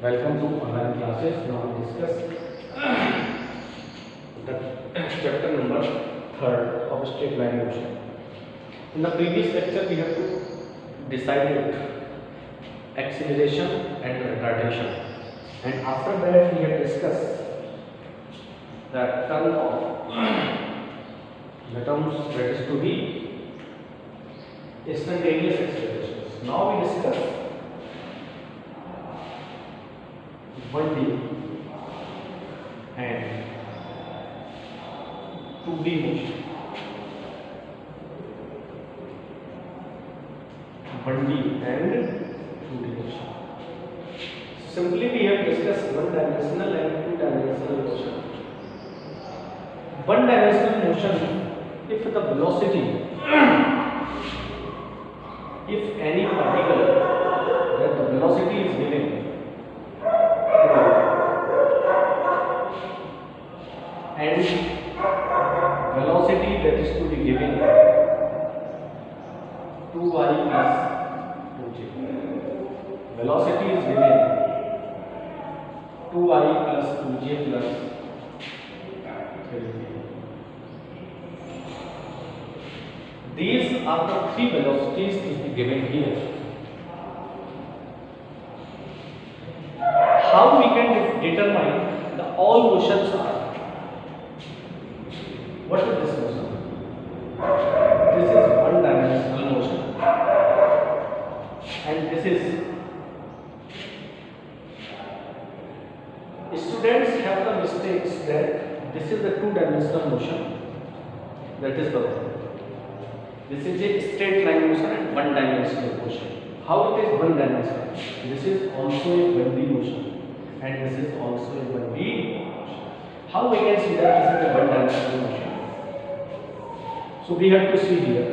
Welcome to online classes. Now we discuss the chapter number 3 of straight line motion. In the previous lecture, we have to decide acceleration and retardation, and after that we have discussed the term of the terms that is to be instantaneous accelerations. Now we discuss 1D and 2D motion. 1D and 2D motion. Simply we have discussed one dimensional and two dimensional motion. One dimensional motion, if the velocity, if any particle that the velocity is given and velocity that is to be given 2y plus 2j. Velocity is given 2y plus 2j plus 3j. These are the three velocities to be given here. How we can determine the all motions are? What is this motion? This is one dimensional motion, and this is, students have the mistakes that this is the two dimensional motion, that is the one. This is a straight line motion and one dimensional motion. How it is one dimensional? This is also a 1D motion and this is also a 1D motion. How we can see that this is a one dimensional motion? So we have to see here,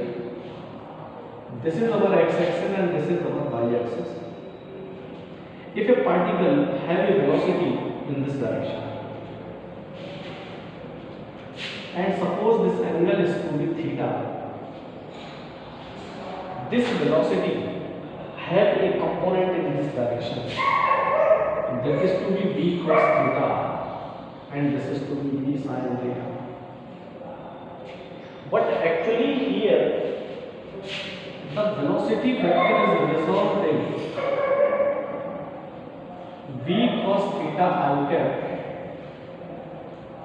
this is our x-axis and this is our y-axis. If a particle have a velocity in this direction, and suppose this angle is to be theta, this velocity have a component in this direction, that is to be v cos theta and this is to be v sin theta. But actually here the velocity vector is resolved in v cos theta I cap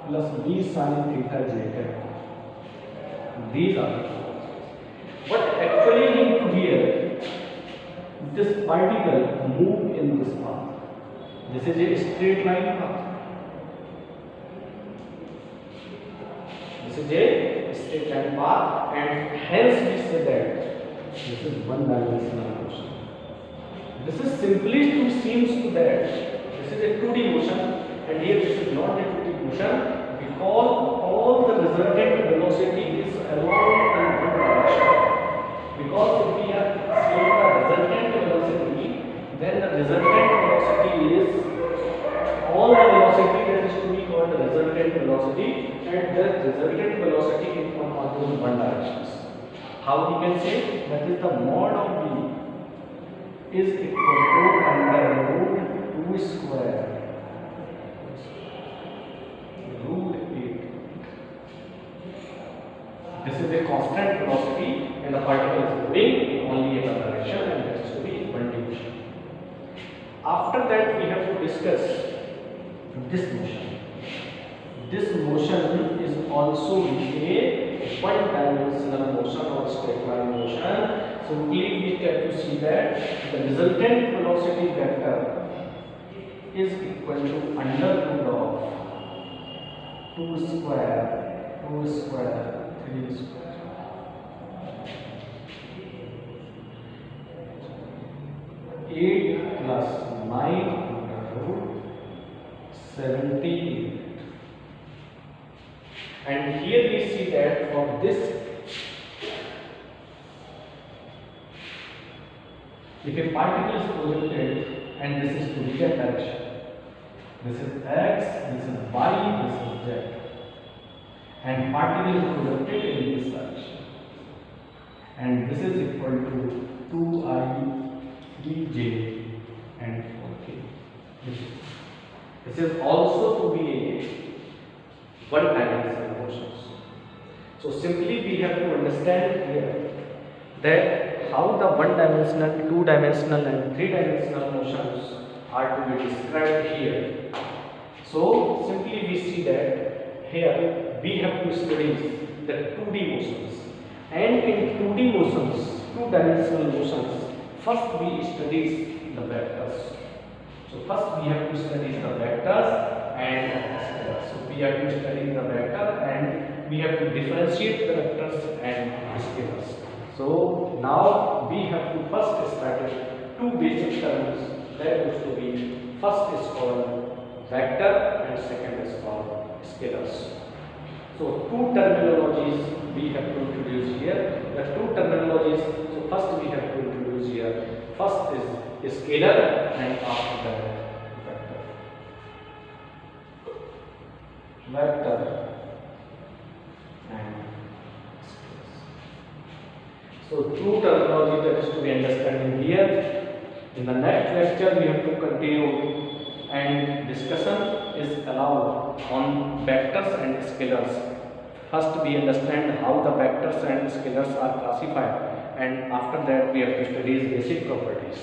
plus v sin theta j cap. These are the velocities. But actually into here this particle move in this path. This is a straight line path. This is a straight line path, and hence we say that this is one dimensional motion. This is simply to seems to that this is a 2D motion, and here this is not a 2D motion because all the resultant velocity is along in one direction. Because if we are seeing the resultant velocity, then the resultant velocity is all the velocity that is to be called the resultant velocity, and the resultant velocity can come onto one directions. How we can say that is the mod of v is equal to under root 2 square root 8. This is a constant velocity and the particle is moving only in one direction, and that is to be 1D motion. After that we have to discuss this motion. This motion is also a one-dimensional motion or straight line motion. Simply we have to see that the resultant velocity vector is equal to under root of 2 square, 3 square. Eight plus 9 under root 78. And here we see that from this, if a particle is projected and this is to the direction, this is x, this is y, this is z, and particle is projected in this direction, and this is equal to 2i 3j and 4k. This is also to be a one-dimensional motions. So simply we have to understand here that how the one-dimensional, two-dimensional and three-dimensional motions are to be described here. So simply we see that here we have to study the 2D motions, and in 2D motions, two-dimensional motions, first we study the vectors. So first we have to study the vectors and scalars. So we have to study the vector and we have to differentiate the vectors and scalars. So now we have to first start with two basic terms. That is to be, first is called vector and second is called scalars. So two terminologies we have to introduce here. The two terminologies, so first we have to introduce here. First is scalar and after that vector. Vector and scalars. So two terminology that is to be understanding here. In the next lecture we have to continue and discussion is allowed on vectors and scalars. First we understand how the vectors and scalars are classified, and after that we have to study basic properties.